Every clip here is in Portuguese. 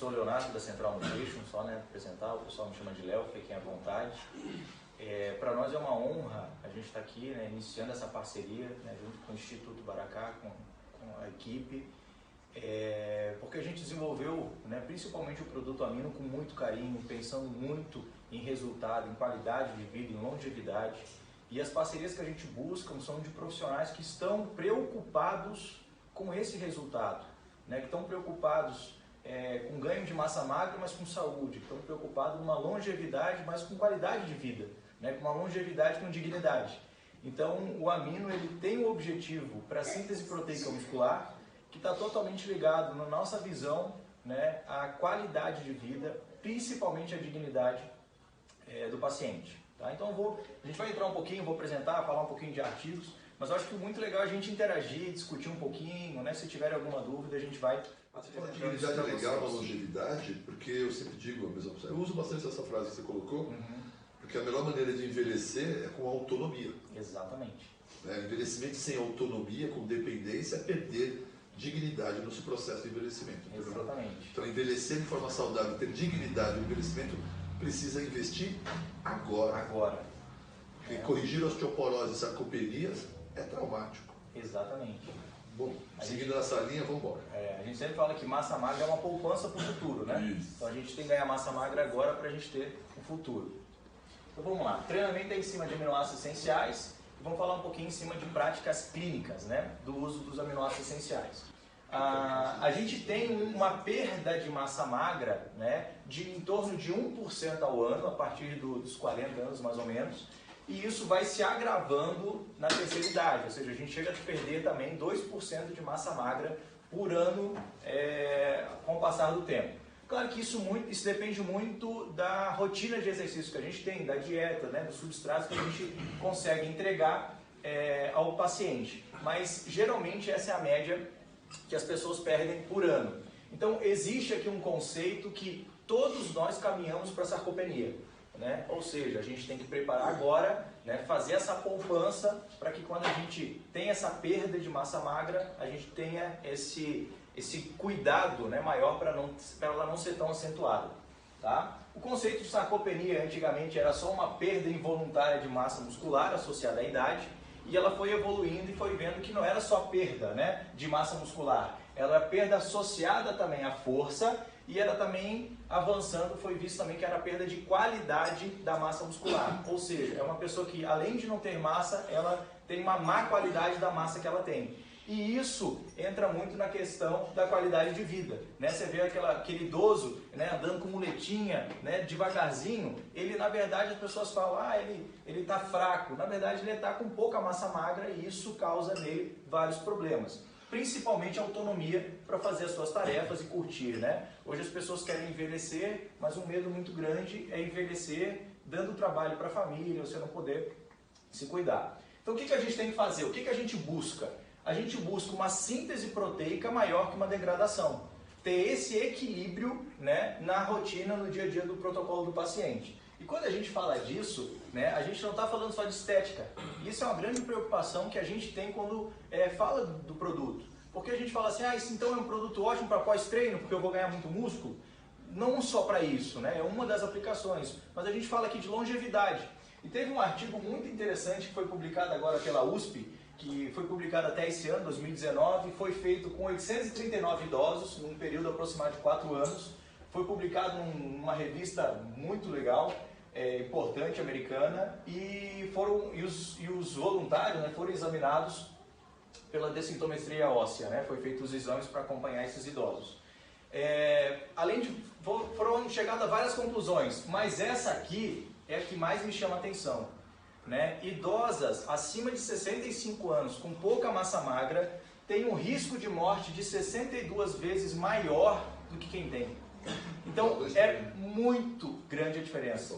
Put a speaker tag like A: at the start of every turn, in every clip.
A: professor Leonardo da Central Nutrition, só apresentar, o pessoal me chama de Léo, fiquem à vontade. Para nós é uma honra a gente estar aqui, iniciando essa parceria, junto com o Instituto Baracá, com a equipe, porque a gente desenvolveu, principalmente o produto amino com muito carinho, pensando muito em resultado, em qualidade de vida, em longevidade. E as parcerias que a gente busca são de profissionais que estão preocupados com esse resultado, que estão preocupados com ganho de massa magra, mas com saúde, que estão preocupados numa longevidade, mas com qualidade de vida, com uma longevidade com dignidade. Então, o amino ele tem o objetivo para a síntese proteica muscular, que está totalmente ligado na nossa visão, à qualidade de vida, principalmente a dignidade do paciente. Tá? Então, a gente vai entrar um pouquinho, vou apresentar, falar um pouquinho de artigos, mas eu acho que é muito legal a gente interagir, discutir um pouquinho, se tiver alguma dúvida a gente vai...
B: A dignidade é legal na longevidade, porque eu sempre digo a mesma coisa. Eu uso bastante essa frase que você colocou, porque a melhor maneira de envelhecer é com autonomia.
A: Exatamente.
B: Envelhecimento sem autonomia, com dependência, é perder dignidade no seu processo de envelhecimento.
A: Exatamente.
B: Então, envelhecer de forma saudável, ter dignidade no envelhecimento, precisa investir agora. Porque corrigir osteoporose e sarcopenias é traumático.
A: Exatamente.
B: Bom, seguindo nessa linha, vamos embora.
A: A gente sempre fala que massa magra é uma poupança para o futuro,
B: Isso.
A: Então a gente tem que ganhar massa magra agora para a gente ter o futuro. Então vamos lá, treinamento é em cima de aminoácidos essenciais e vamos falar um pouquinho em cima de práticas clínicas, do uso dos aminoácidos essenciais. A gente tem uma perda de massa magra, de em torno de 1% ao ano, a partir dos 40 anos mais ou menos, e isso vai se agravando na terceira idade, ou seja, a gente chega a perder também 2% de massa magra por ano com o passar do tempo. Claro que isso depende muito da rotina de exercício que a gente tem, da dieta, dos substratos que a gente consegue entregar ao paciente, mas geralmente essa é a média que as pessoas perdem por ano. Então existe aqui um conceito que todos nós caminhamos para a sarcopenia. Ou seja, a gente tem que preparar agora, fazer essa poupança para que quando a gente tem essa perda de massa magra, a gente tenha esse cuidado maior para ela não ser tão acentuada. Tá? O conceito de sarcopenia antigamente era só uma perda involuntária de massa muscular associada à idade, e ela foi evoluindo e foi vendo que não era só perda de massa muscular, ela era perda associada também à força, e ela também avançando foi visto também que era perda de qualidade da massa muscular, ou seja, é uma pessoa que além de não ter massa, ela tem uma má qualidade da massa que ela tem. E isso entra muito na questão da qualidade de vida. Você vê aquele idoso andando com muletinha, devagarzinho, ele na verdade as pessoas falam, ele está fraco, na verdade ele está com pouca massa magra e isso causa nele vários problemas. Principalmente a autonomia para fazer as suas tarefas e curtir. Hoje as pessoas querem envelhecer, mas um medo muito grande é envelhecer dando trabalho para a família, você não poder se cuidar. Então o que a gente tem que fazer? O que a gente busca? A gente busca uma síntese proteica maior que uma degradação. Ter esse equilíbrio na rotina, no dia a dia do protocolo do paciente. E quando a gente fala disso, a gente não está falando só de estética. Isso é uma grande preocupação que a gente tem quando fala do produto. Porque a gente fala assim, isso então é um produto ótimo para pós-treino, porque eu vou ganhar muito músculo. Não só para isso, é uma das aplicações. Mas a gente fala aqui de longevidade. E teve um artigo muito interessante que foi publicado agora pela USP, que foi publicado até esse ano, 2019, foi feito com 839 idosos, num período aproximado de 4 anos. Foi publicado numa revista muito legal, importante, americana, e os voluntários foram examinados pela densitometria óssea, foi feito os exames para acompanhar esses idosos. Foram chegadas a várias conclusões, mas essa aqui é a que mais me chama a atenção. Idosas acima de 65 anos com pouca massa magra têm um risco de morte de 62 vezes maior do que quem tem. Então é muito grande a diferença.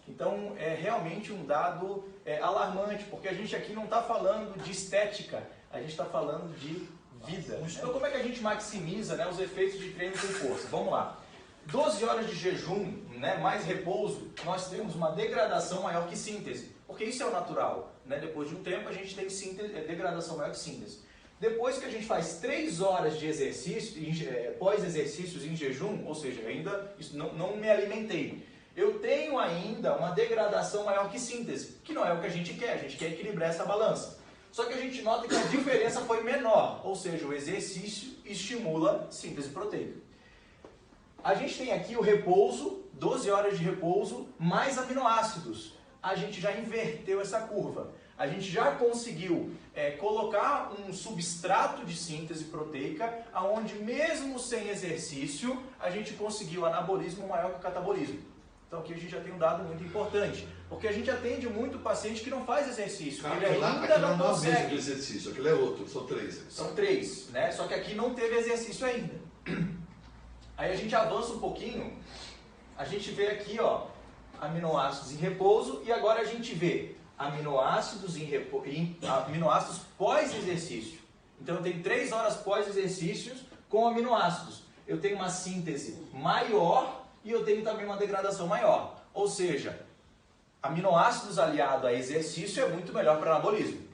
A: Então é realmente um dado alarmante, porque a gente aqui não está falando de estética, a gente está falando de vida. Então como é que a gente maximiza os efeitos de treino com força? Vamos lá. 12 horas de jejum, mais repouso, nós temos uma degradação maior que síntese, porque isso é o natural. Depois de um tempo a gente tem degradação maior que síntese. Depois que a gente faz 3 horas de exercício, pós-exercícios em jejum, ou seja, ainda não me alimentei, eu tenho ainda uma degradação maior que síntese, que não é o que a gente quer equilibrar essa balança. Só que a gente nota que a diferença foi menor, ou seja, o exercício estimula síntese proteica. A gente tem aqui o repouso, 12 horas de repouso, mais aminoácidos. A gente já inverteu essa curva. A gente já conseguiu colocar um substrato de síntese proteica, onde mesmo sem exercício, a gente conseguiu anabolismo maior que o catabolismo. Então aqui a gente já tem um dado muito importante, porque a gente atende muito paciente que não faz exercício. Ele ainda não consegue.
B: Aquilo não é o mesmo exercício, aquilo é outro, são 3.
A: São 3, né? Só que aqui não teve exercício ainda. Aí a gente avança um pouquinho, a gente vê aqui, ó, aminoácidos em repouso, e agora a gente vê aminoácidos aminoácidos pós-exercício. Então eu tenho 3 horas pós-exercícios com aminoácidos. Eu tenho uma síntese maior e eu tenho também uma degradação maior. Ou seja, aminoácidos aliado a exercício é muito melhor para anabolismo.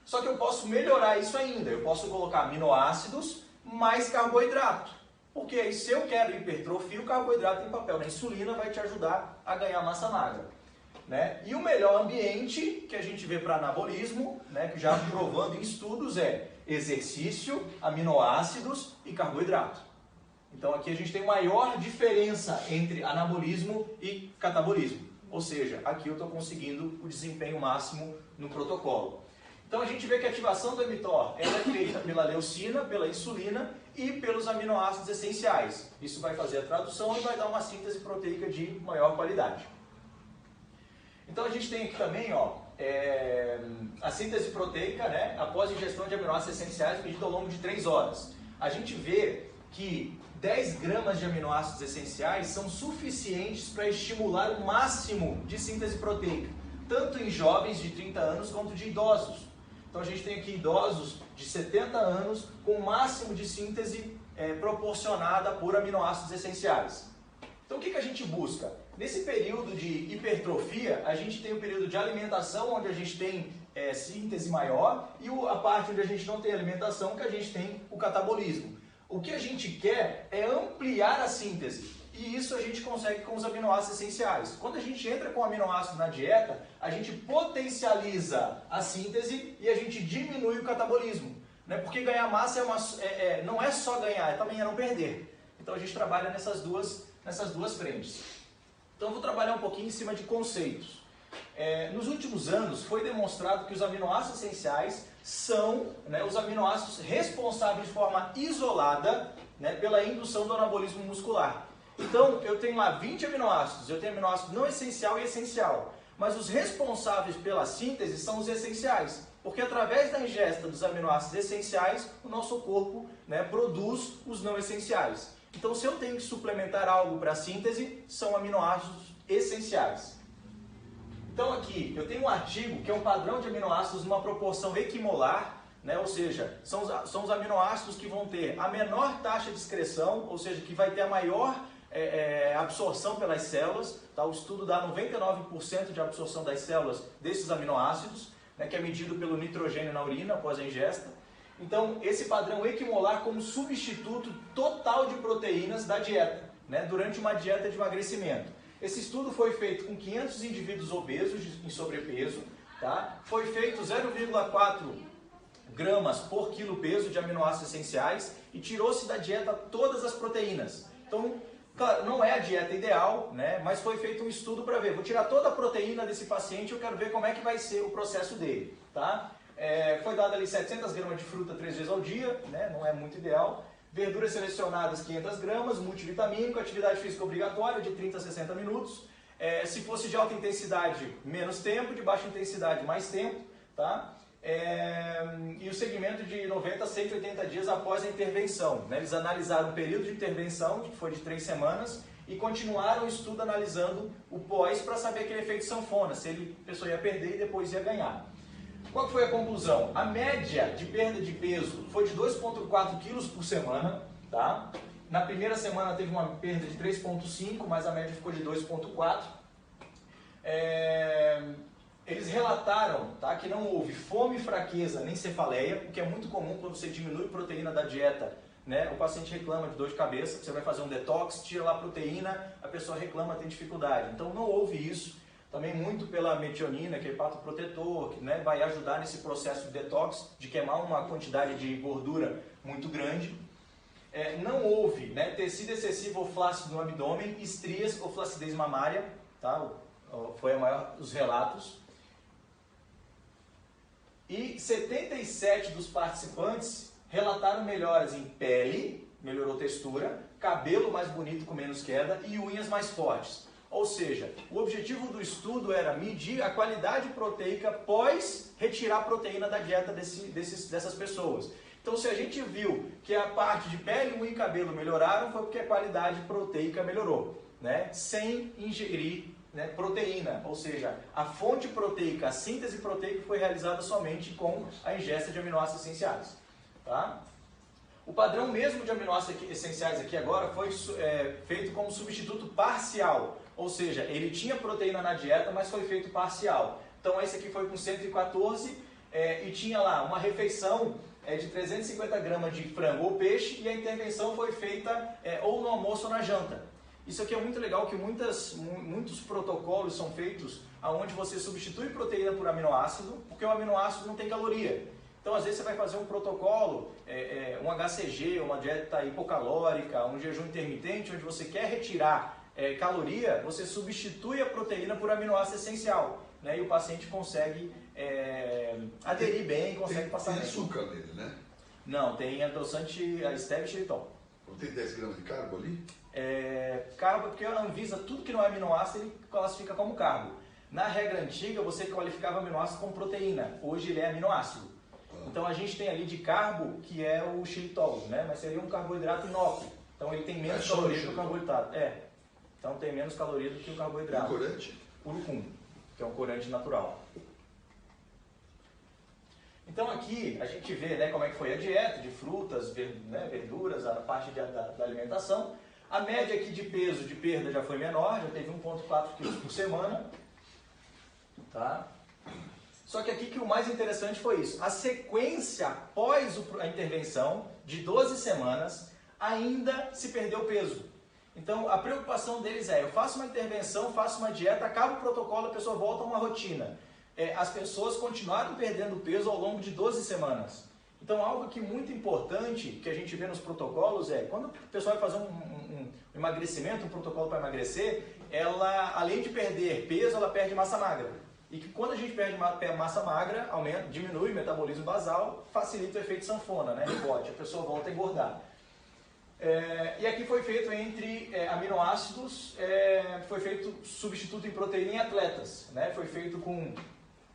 A: Só que eu posso melhorar isso ainda. Eu posso colocar aminoácidos mais carboidrato. Porque aí, se eu quero hipertrofia, o carboidrato tem papel na insulina, vai te ajudar a ganhar massa magra. Né? E o melhor ambiente que a gente vê para anabolismo, né, que já provando em estudos, é exercício, aminoácidos e carboidrato. Então aqui a gente tem maior diferença entre anabolismo e catabolismo. Ou seja, aqui eu estou conseguindo o desempenho máximo no protocolo. Então a gente vê que a ativação do mTOR ela é feita pela leucina, pela insulina e pelos aminoácidos essenciais. Isso vai fazer a tradução e vai dar uma síntese proteica de maior qualidade. Então a gente tem aqui também, ó, a síntese proteica, né, após ingestão de aminoácidos essenciais medida ao longo de 3 horas. A gente vê que 10 gramas de aminoácidos essenciais são suficientes para estimular o máximo de síntese proteica, tanto em jovens de 30 anos quanto de idosos. Então a gente tem aqui idosos de 70 anos com o máximo de síntese proporcionada por aminoácidos essenciais. Então o que a gente busca? Nesse período de hipertrofia, a gente tem o período de alimentação, onde a gente tem síntese maior, e a parte onde a gente não tem alimentação, que a gente tem o catabolismo. O que a gente quer é ampliar a síntese, e isso a gente consegue com os aminoácidos essenciais. Quando a gente entra com aminoácido na dieta, a gente potencializa a síntese e a gente diminui o catabolismo. Né? Porque ganhar massa não é só ganhar, também é não perder. Então a gente trabalha nessas duas frentes. Então eu vou trabalhar um pouquinho em cima de conceitos. Nos últimos anos foi demonstrado que os aminoácidos essenciais são, né, os aminoácidos responsáveis de forma isolada, né, pela indução do anabolismo muscular. Então eu tenho lá 20 aminoácidos, eu tenho aminoácido não essencial e essencial, mas os responsáveis pela síntese são os essenciais, porque através da ingesta dos aminoácidos essenciais o nosso corpo, né, produz os não essenciais. Então se eu tenho que suplementar algo para a síntese, são aminoácidos essenciais. Então aqui eu tenho um artigo que é um padrão de aminoácidos numa proporção equimolar, né? Ou seja, são os aminoácidos que vão ter a menor taxa de excreção, ou seja, que vai ter a maior absorção pelas células. Tá? O estudo dá 99% de absorção das células desses aminoácidos, né? Que é medido pelo nitrogênio na urina após a ingesta. Então esse padrão equimolar como substituto total de proteínas da dieta, né? Durante uma dieta de emagrecimento. Esse estudo foi feito com 500 indivíduos obesos em sobrepeso, tá? Foi feito 0,4 gramas por quilo peso de aminoácidos essenciais e tirou-se da dieta todas as proteínas. Então, claro, não é a dieta ideal, né? Mas foi feito um estudo para ver, vou tirar toda a proteína desse paciente e eu quero ver como é que vai ser o processo dele, tá? Foi dado ali 700 gramas de fruta 3 vezes ao dia, né? Não é muito ideal. Verduras selecionadas 500 gramas, multivitamínico, atividade física obrigatória de 30 a 60 minutos. Se fosse de alta intensidade, menos tempo, de baixa intensidade, mais tempo. Tá? E o segmento de 90 a 180 dias após a intervenção. Né? Eles analisaram o período de intervenção, que foi de 3 semanas, e continuaram o estudo analisando o pós para saber aquele efeito sanfona, se a pessoa ia perder e depois ia ganhar. Qual foi a conclusão? A média de perda de peso foi de 2,4 quilos por semana. Tá? Na primeira semana teve uma perda de 3,5, mas a média ficou de 2,4. Eles relataram relataram, tá, que não houve fome, fraqueza nem cefaleia, o que é muito comum quando você diminui proteína da dieta, né? O paciente reclama de dor de cabeça, você vai fazer um detox, tira lá a proteína, a pessoa reclama, tem dificuldade. Então não houve isso, também muito pela metionina, que é hepatoprotetor, que, né, vai ajudar nesse processo de detox, de queimar uma quantidade de gordura muito grande. Não houve, né, tecido excessivo ou flácido no abdômen, estrias ou flacidez mamária, tá? Foi a maior dos relatos. E 77 dos participantes relataram melhoras em pele, melhorou textura, cabelo mais bonito com menos queda e unhas mais fortes. Ou seja, o objetivo do estudo era medir a qualidade proteica após retirar a proteína da dieta dessas pessoas. Então, se a gente viu que a parte de pele, unha e cabelo melhoraram, foi porque a qualidade proteica melhorou, né? Sem ingerir, né, proteína, ou seja, a fonte proteica, a síntese proteica foi realizada somente com a ingesta de aminoácidos essenciais. Tá? O padrão mesmo de aminoácidos essenciais aqui agora foi feito como substituto parcial, ou seja, ele tinha proteína na dieta, mas foi feito parcial. Então esse aqui foi com 114 e tinha lá uma refeição de 350 gramas de frango ou peixe e a intervenção foi feita ou no almoço ou na janta. Isso aqui é muito legal, que muitos protocolos são feitos onde você substitui proteína por aminoácido, porque o aminoácido não tem caloria. Então, às vezes, você vai fazer um protocolo, um HCG, uma dieta hipocalórica, um jejum intermitente, onde você quer retirar caloria, você substitui a proteína por aminoácido essencial, né? E o paciente consegue aderir bem, consegue passar bem.
B: Tem açúcar nele, né?
A: Não, tem adoçante, a stevia e xilitol.
B: Não tem 10 gramas de carbo ali?
A: Carbo, porque a Anvisa, tudo que não é aminoácido, ele classifica como carbo. Na regra antiga, você qualificava aminoácido como proteína. Hoje ele é aminoácido. Então a gente tem ali de carbo, que é o xilitol, né? Mas seria um carboidrato inócuo. Então ele tem menos calorias do que o carboidrato. Então tem menos calorias do que o carboidrato.
B: E o corante?
A: Urucum, que é um corante natural. Então aqui a gente vê, né, como é que foi a dieta de frutas, verduras, a parte da alimentação. A média aqui de peso de perda já foi menor, já teve 1,4 kg por semana. Tá? Só que aqui que o mais interessante foi isso. A sequência após a intervenção, de 12 semanas, ainda se perdeu peso. Então a preocupação deles eu faço uma intervenção, faço uma dieta, acaba o protocolo, a pessoa volta a uma rotina. As pessoas continuaram perdendo peso ao longo de 12 semanas. Então algo que muito importante que a gente vê nos protocolos quando a pessoa vai fazer um emagrecimento, um protocolo para emagrecer, ela, além de perder peso, ela perde massa magra. E que quando a gente perde massa magra, diminui o metabolismo basal, facilita o efeito sanfona, né? Rebote, a pessoa volta a engordar. E aqui foi feito entre aminoácidos, foi feito substituto em proteína em atletas, né? Foi feito com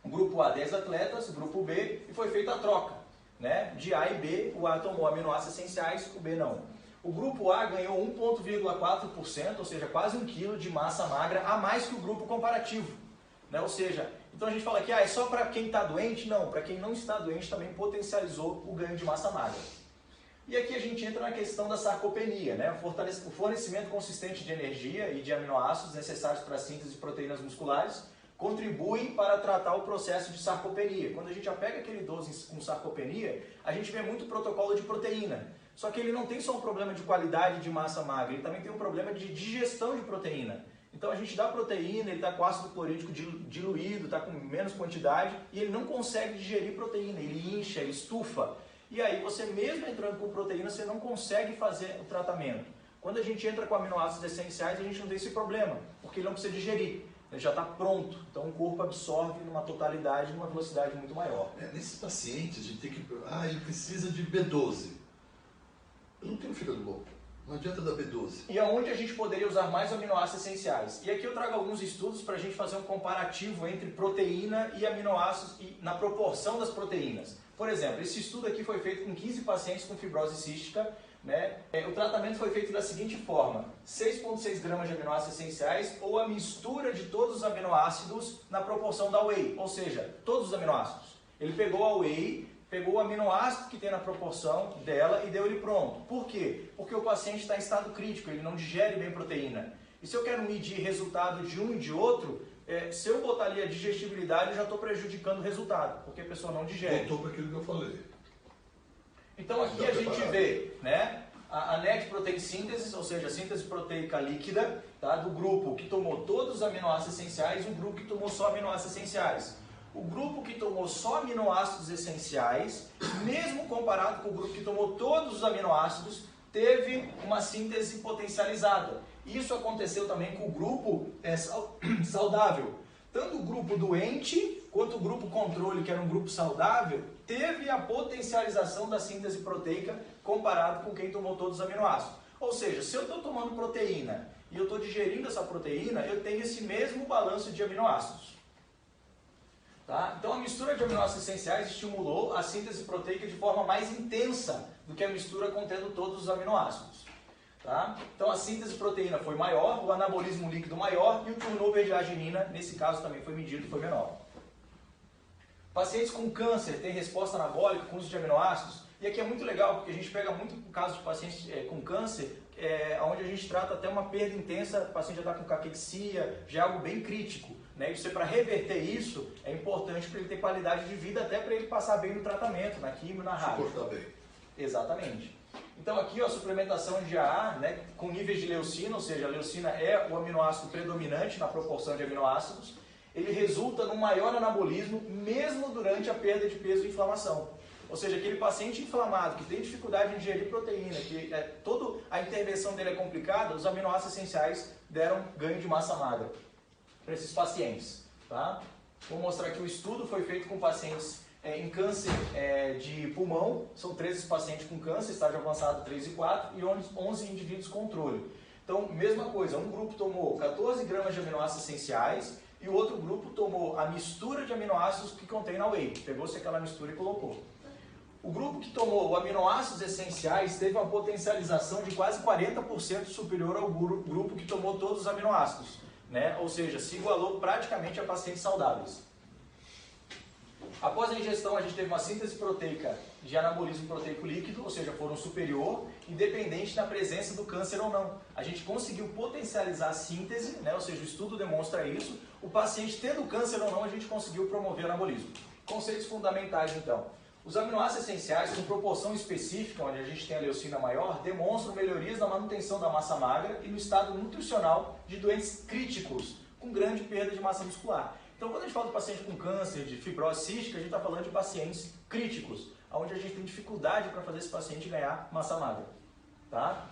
A: o grupo A 10 atletas, o grupo B, e foi feita a troca, né? De A e B, o A tomou aminoácidos essenciais, o B não. O grupo A ganhou 1,4%, ou seja, quase 1 kg de massa magra a mais que o grupo comparativo, né? Ou seja, então a gente fala que é só para quem está doente? Não, para quem não está doente também potencializou o ganho de massa magra. E aqui a gente entra na questão da sarcopenia, né? O fornecimento consistente de energia e de aminoácidos necessários para a síntese de proteínas musculares contribuem para tratar o processo de sarcopenia. Quando a gente já pega aquele idoso com sarcopenia, a gente vê muito protocolo de proteína. Só que ele não tem só um problema de qualidade de massa magra, ele também tem um problema de digestão de proteína. Então a gente dá proteína, ele está com ácido clorídrico diluído, está com menos quantidade e ele não consegue digerir proteína, ele incha, ele estufa. E aí você mesmo entrando com proteína, você não consegue fazer o tratamento. Quando a gente entra com aminoácidos essenciais, a gente não tem esse problema, porque ele não precisa digerir. Ele já está pronto, então o corpo absorve numa totalidade, numa velocidade muito maior.
B: Nesses pacientes, a gente tem que... ele precisa de B12. Eu não tenho fígado bom. Não adianta dar B12.
A: E aonde a gente poderia usar mais aminoácidos essenciais? E aqui eu trago alguns estudos para a gente fazer um comparativo entre proteína e aminoácidos e na proporção das proteínas. Por exemplo, esse estudo aqui foi feito com 15 pacientes com fibrose cística, né? O tratamento foi feito da seguinte forma: 6,6 gramas de aminoácidos essenciais ou a mistura de todos os aminoácidos na proporção da whey, ou seja, todos os aminoácidos. Ele pegou a whey, pegou o aminoácido que tem na proporção dela e deu ele pronto. Por quê? Porque o paciente está em estado crítico, ele não digere bem proteína. E se eu quero medir resultado de um e de outro, se eu botar ali a digestibilidade, eu já estou prejudicando o resultado, porque a pessoa não digere.
B: Voltou para aquilo que eu falei.
A: Então aqui a gente vê, né, a net protein síntese, ou seja, a síntese proteica líquida, tá, do grupo que tomou todos os aminoácidos essenciais e o grupo que tomou só aminoácidos essenciais. O grupo que tomou só aminoácidos essenciais, mesmo comparado com o grupo que tomou todos os aminoácidos, teve uma síntese potencializada. Isso aconteceu também com o grupo saudável. Tanto o grupo doente quanto o grupo controle, que era um grupo saudável, teve a potencialização da síntese proteica comparado com quem tomou todos os aminoácidos. Ou seja, se eu estou tomando proteína e eu estou digerindo essa proteína, eu tenho esse mesmo balanço de aminoácidos. Tá? Então a mistura de aminoácidos essenciais estimulou a síntese proteica de forma mais intensa do que a mistura contendo todos os aminoácidos. Tá? Então a síntese proteína foi maior, o anabolismo líquido maior e o turnover de arginina, nesse caso também foi medido e foi menor. Pacientes com câncer têm resposta anabólica com uso de aminoácidos, e aqui é muito legal porque a gente pega muito o caso de pacientes com câncer, onde a gente trata até uma perda intensa, o paciente já está com caquexia, já é algo bem crítico. Né? E para reverter isso, é importante para ele ter qualidade de vida, até para ele passar bem no tratamento, na quimio, na rádio.
B: Suportar bem.
A: Exatamente. Então aqui ó, a suplementação de AA, né, com níveis de leucina, ou seja, a leucina é o aminoácido predominante na proporção de aminoácidos, ele resulta num maior anabolismo mesmo durante a perda de peso e inflamação. Ou seja, aquele paciente inflamado que tem dificuldade em digerir proteína, que toda a intervenção dele é complicada, os aminoácidos essenciais deram ganho de massa magra para esses pacientes. Tá? Vou mostrar que o estudo foi feito com pacientes em câncer de pulmão, são 13 pacientes com câncer, estágio avançado 3 e 4, e 11 indivíduos controle. Então, mesma coisa, um grupo tomou 14 gramas de aminoácidos essenciais e o outro grupo tomou a mistura de aminoácidos que contém na whey, pegou-se aquela mistura e colocou. O grupo que tomou aminoácidos essenciais teve uma potencialização de quase 40% superior ao grupo que tomou todos os aminoácidos, né? Ou seja, se igualou praticamente a pacientes saudáveis. Após a ingestão, a gente teve uma síntese proteica de anabolismo proteico líquido, ou seja, foram superior, independente da presença do câncer ou não. A gente conseguiu potencializar a síntese, né? Ou seja, o estudo demonstra isso. O paciente tendo câncer ou não, a gente conseguiu promover o anabolismo. Conceitos fundamentais, então. Os aminoácidos essenciais, com proporção específica, onde a gente tem a leucina maior, demonstram melhorias na manutenção da massa magra e no estado nutricional de doentes críticos, com grande perda de massa muscular. Então, quando a gente fala de paciente com câncer, de fibrose cística, a gente está falando de pacientes críticos, onde a gente tem dificuldade para fazer esse paciente ganhar massa magra. Tá?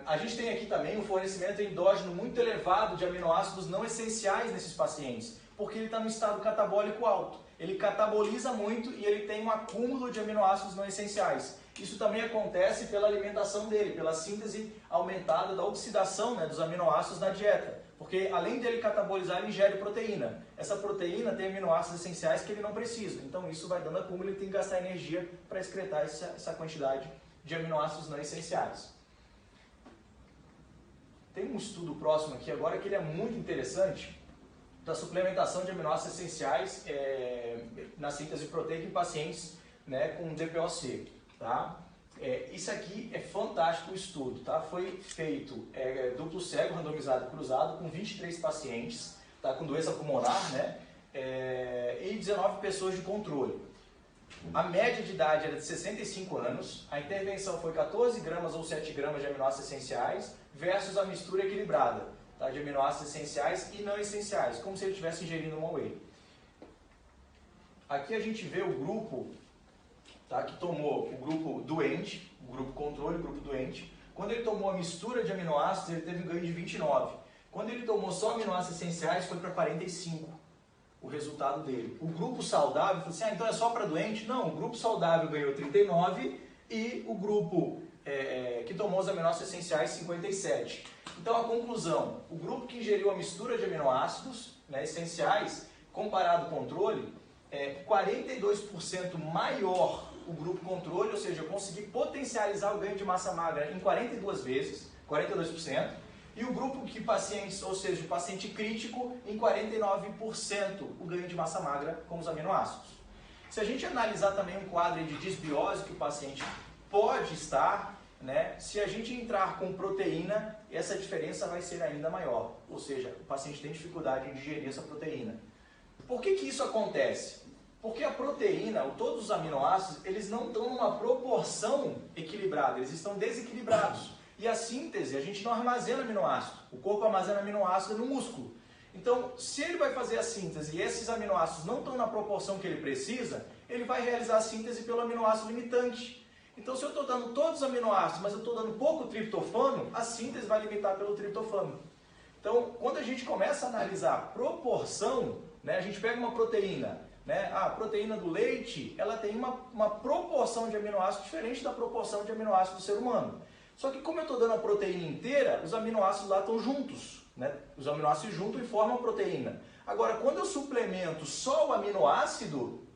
A: A gente tem aqui também um fornecimento endógeno muito elevado de aminoácidos não essenciais nesses pacientes, porque ele está no estado catabólico alto. Ele cataboliza muito e ele tem um acúmulo de aminoácidos não essenciais. Isso também acontece pela alimentação dele, pela síntese aumentada da oxidação, né, dos aminoácidos na dieta. Porque além dele catabolizar, ele ingere proteína. Essa proteína tem aminoácidos essenciais que ele não precisa. Então isso vai dando acúmulo e ele tem que gastar energia para excretar essa quantidade de aminoácidos não essenciais. Tem um estudo próximo aqui agora que ele é muito interessante, da suplementação de aminoácidos essenciais na síntese proteica em pacientes, né, com DPOC. Tá? Isso aqui é fantástico o estudo. Tá? Foi feito duplo cego, randomizado e cruzado, com 23 pacientes, tá, com doença pulmonar, né, e 19 pessoas de controle. A média de idade era de 65 anos, a intervenção foi 14 gramas ou 7 gramas de aminoácidos essenciais versus a mistura equilibrada, tá, de aminoácidos essenciais e não essenciais, como se ele estivesse ingerindo uma whey. Aqui a gente vê o grupo, tá, que tomou o grupo doente, o grupo controle, o grupo doente. Quando ele tomou a mistura de aminoácidos, ele teve um ganho de 29. Quando ele tomou só aminoácidos essenciais, foi para 45 o resultado dele. O grupo saudável, falou assim, então é só para doente? Não, o grupo saudável ganhou 39 e o grupo que tomou os aminoácidos essenciais, 57. Então a conclusão, o grupo que ingeriu a mistura de aminoácidos, né, essenciais, comparado ao controle, 42% maior o grupo controle, ou seja, eu consegui potencializar o ganho de massa magra em 42 vezes, 42%, e o grupo que pacientes, ou seja, o paciente crítico, em 49% o ganho de massa magra com os aminoácidos. Se a gente analisar também um quadro de disbiose que o paciente pode estar, né? Se a gente entrar com proteína, essa diferença vai ser ainda maior, ou seja, o paciente tem dificuldade em digerir essa proteína. Por que que isso acontece? Porque a proteína, todos os aminoácidos, eles não estão numa proporção equilibrada, eles estão desequilibrados. E a síntese, a gente não armazena aminoácido, o corpo armazena aminoácido no músculo. Então, se ele vai fazer a síntese e esses aminoácidos não estão na proporção que ele precisa, ele vai realizar a síntese pelo aminoácido limitante. Então, se eu estou dando todos os aminoácidos, mas eu estou dando pouco triptofano, a síntese vai limitar pelo triptofano. Então, quando a gente começa a analisar a proporção, né, a gente pega uma proteína, né, a proteína do leite, ela tem uma proporção de aminoácidos diferente da proporção de aminoácidos do ser humano. Só que como eu estou dando a proteína inteira, os aminoácidos lá estão juntos, né? Os aminoácidos juntam e formam a proteína. Agora, quando eu suplemento só o aminoácido,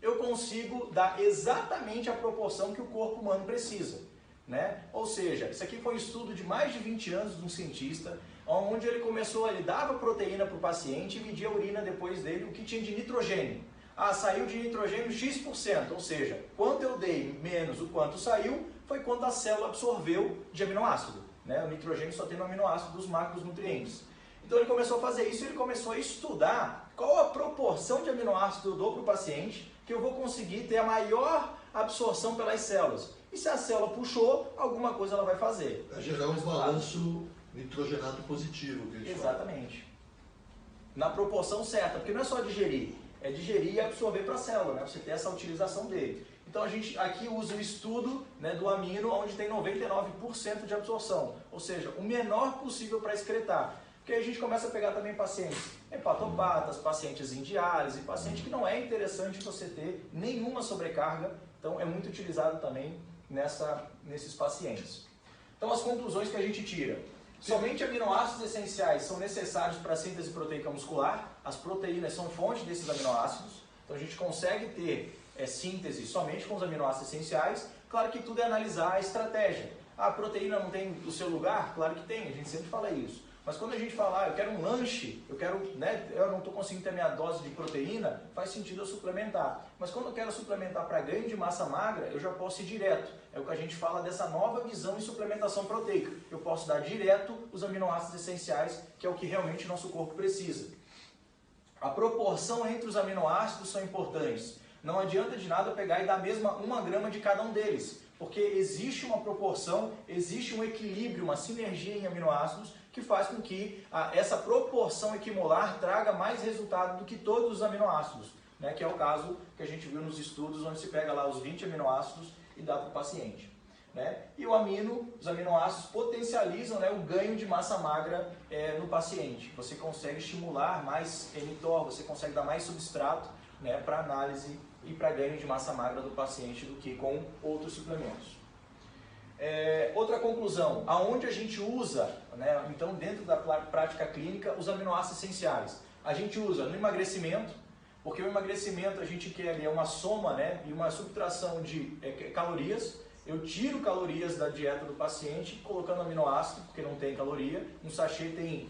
A: eu consigo dar exatamente a proporção que o corpo humano precisa, né? Ou seja, isso aqui foi um estudo de mais de 20 anos de um cientista, onde ele começou, ele dava proteína para o paciente e media a urina depois dele, o que tinha de nitrogênio. Ah, saiu de nitrogênio X%, ou seja, quanto eu dei menos o quanto saiu, foi quanto a célula absorveu de aminoácido, né? O nitrogênio só tem no aminoácido dos macronutrientes. Então ele começou a fazer isso e ele começou a estudar qual a proporção de aminoácido eu dou para o paciente que eu vou conseguir ter a maior absorção pelas células. E se a célula puxou, alguma coisa ela vai fazer.
B: Vai gerar um balanço nitrogenado positivo. Que
A: exatamente. Na proporção certa, porque não é só digerir, é digerir e absorver para a célula, né? Você ter essa utilização dele. Então a gente aqui usa o estudo, né, do amino, onde tem 99% de absorção, ou seja, o menor possível para excretar. Porque aí a gente começa a pegar também pacientes hepatopatas, pacientes em diálise, pacientes que não é interessante você ter nenhuma sobrecarga, então é muito utilizado também nesses pacientes. Então as conclusões que a gente tira: somente aminoácidos essenciais são necessários para a síntese proteica muscular, as proteínas são fonte desses aminoácidos, então a gente consegue ter síntese somente com os aminoácidos essenciais. Claro que tudo é analisar a estratégia. A proteína não tem o seu lugar? Claro que tem, a gente sempre fala isso. Mas quando a gente fala, eu quero um lanche, eu não estou conseguindo ter minha dose de proteína, faz sentido eu suplementar. Mas quando eu quero suplementar para ganho de massa magra, eu já posso ir direto. É o que a gente fala dessa nova visão em suplementação proteica. Eu posso dar direto os aminoácidos essenciais, que é o que realmente o nosso corpo precisa. A proporção entre os aminoácidos são importantes. Não adianta de nada eu pegar e dar a mesma 1 grama de cada um deles, porque existe uma proporção, existe um equilíbrio, uma sinergia em aminoácidos que faz com que essa proporção equimolar traga mais resultado do que todos os aminoácidos, né? Que é o caso que a gente viu nos estudos, onde se pega lá os 20 aminoácidos e dá para o paciente, né? E os aminoácidos potencializam, né, o ganho de massa magra no paciente. Você consegue estimular mais mTOR, você consegue dar mais substrato, né, para análise e para ganho de massa magra do paciente do que com outros suplementos. Outra conclusão, aonde a gente usa, né, então dentro da prática clínica, os aminoácidos essenciais. A gente usa no emagrecimento, porque o emagrecimento a gente quer ali uma soma, né, e uma subtração de calorias. Eu tiro calorias da dieta do paciente colocando aminoácido, porque não tem caloria. Um sachê tem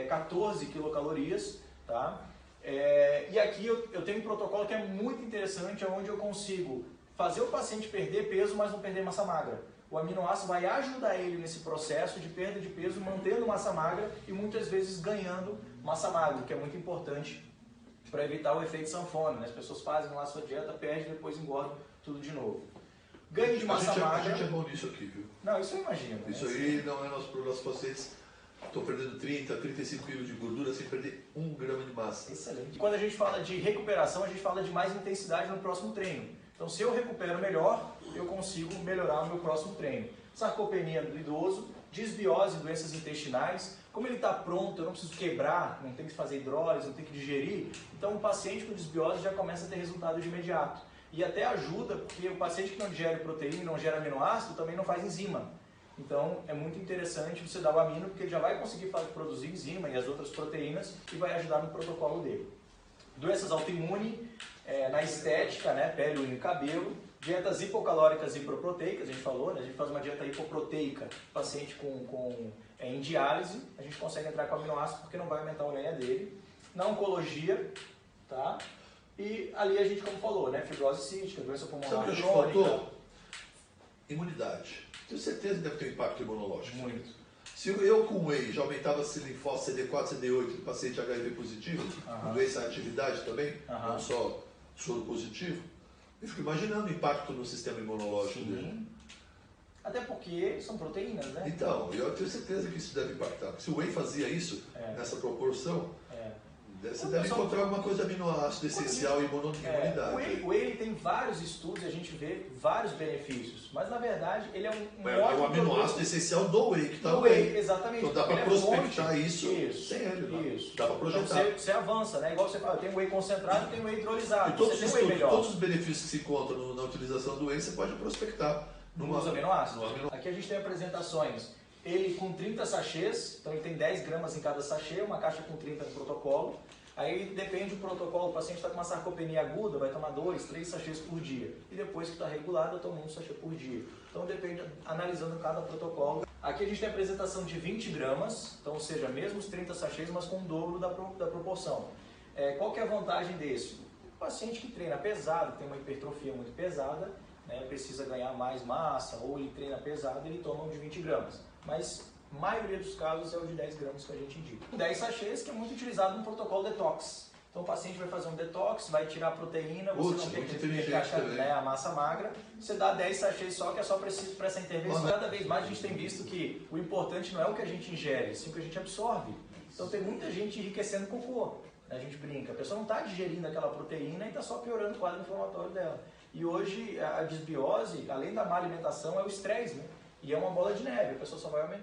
A: 14 quilocalorias, tá? E aqui eu tenho um protocolo que é muito interessante, onde eu consigo fazer o paciente perder peso, mas não perder massa magra. O aminoácido vai ajudar ele nesse processo de perda de peso, mantendo massa magra e muitas vezes ganhando massa magra, que é muito importante para evitar o efeito sanfona, né? As pessoas fazem lá a sua dieta, perdem e depois engordam tudo de novo. Ganho de massa magra...
B: A gente é bom nisso aqui, viu?
A: Não, isso eu imagino.
B: Isso aí não é para os nossos pacientes. Estou perdendo 30, 35 quilos de gordura sem perder 1 grama de massa.
A: Excelente. Quando a gente fala de recuperação, a gente fala de mais intensidade no próximo treino. Então, se eu recupero melhor, eu consigo melhorar o meu próximo treino. Sarcopenia do idoso, disbiose, doenças intestinais. Como ele está pronto, eu não preciso quebrar, não tenho que fazer hidrólise, não tenho que digerir. Então, o paciente com disbiose já começa a ter resultado de imediato. E até ajuda, porque o paciente que não digere proteína, não gera aminoácido, também não faz enzima. Então, é muito interessante você dar o amino, porque ele já vai conseguir produzir enzima e as outras proteínas e vai ajudar no protocolo dele. Doenças autoimunes, na estética, né, pele, unha e cabelo. Dietas hipocalóricas e hipoproteicas, a gente falou, né, a gente faz uma dieta hipoproteica, paciente em diálise, a gente consegue entrar com aminoácido porque não vai aumentar a lenha dele. Na oncologia, tá? E ali a gente, como falou, né, fibrose cística, doença pulmonar crônica.
B: Sabe o que a gente faltou? Imunidade. Tenho certeza que deve ter um impacto imunológico.
A: Muito.
B: Se eu com whey já aumentava esse linfócito CD4, CD8 do paciente HIV positivo, com doença atividade também, não só soro positivo, eu fico imaginando o impacto no sistema imunológico dele.
A: Até porque são proteínas, né?
B: Então, eu tenho certeza que isso deve impactar. Se o whey fazia isso, nessa proporção, você deve encontrar alguma coisa aminoácido essencial e imunidade.
A: O whey tem vários estudos e a gente vê vários benefícios, mas na verdade ele é um
B: é o aminoácido essencial do whey que está no whey.
A: Exatamente.
B: Então dá para prospectar isso sem ele.
A: Isso.
B: Dá para projetar.
A: Então você avança, né? Igual você fala, tem whey concentrado e tem whey hidrolisado.
B: E todos os benefícios que se encontram na utilização do whey você pode prospectar
A: nos aminoácidos. Aqui a gente tem apresentações. Ele com 30 sachês, então ele tem 10 gramas em cada sachê, uma caixa com 30 no protocolo. Aí depende do protocolo, o paciente está com uma sarcopenia aguda, vai tomar 2, 3 sachês por dia. E depois que está regulado, toma 1 sachê por dia. Então depende, analisando cada protocolo. Aqui a gente tem a apresentação de 20 gramas, então, ou seja, mesmo os 30 sachês, mas com o dobro da proporção. Qual que é a vantagem desse? O paciente que treina pesado, tem uma hipertrofia muito pesada, né, precisa ganhar mais massa, ou ele treina pesado, ele toma um de 20 gramas. Mas a maioria dos casos é o de 10 gramas que a gente indica. 10 sachês que é muito utilizado no protocolo detox. Então o paciente vai fazer um detox, vai tirar a proteína, você não tem que a massa magra, você dá 10 sachês só, que é só preciso para essa intervenção. Cada vez mais a gente tem visto que o importante não é o que a gente ingere, sim o que a gente absorve. Então tem muita gente enriquecendo cocô, né? A gente brinca, a pessoa não está digerindo aquela proteína e está só piorando o quadro inflamatório dela. E hoje a desbiose, além da má alimentação, é o estresse, né? E é uma bola de neve, a pessoa só vai aumentar.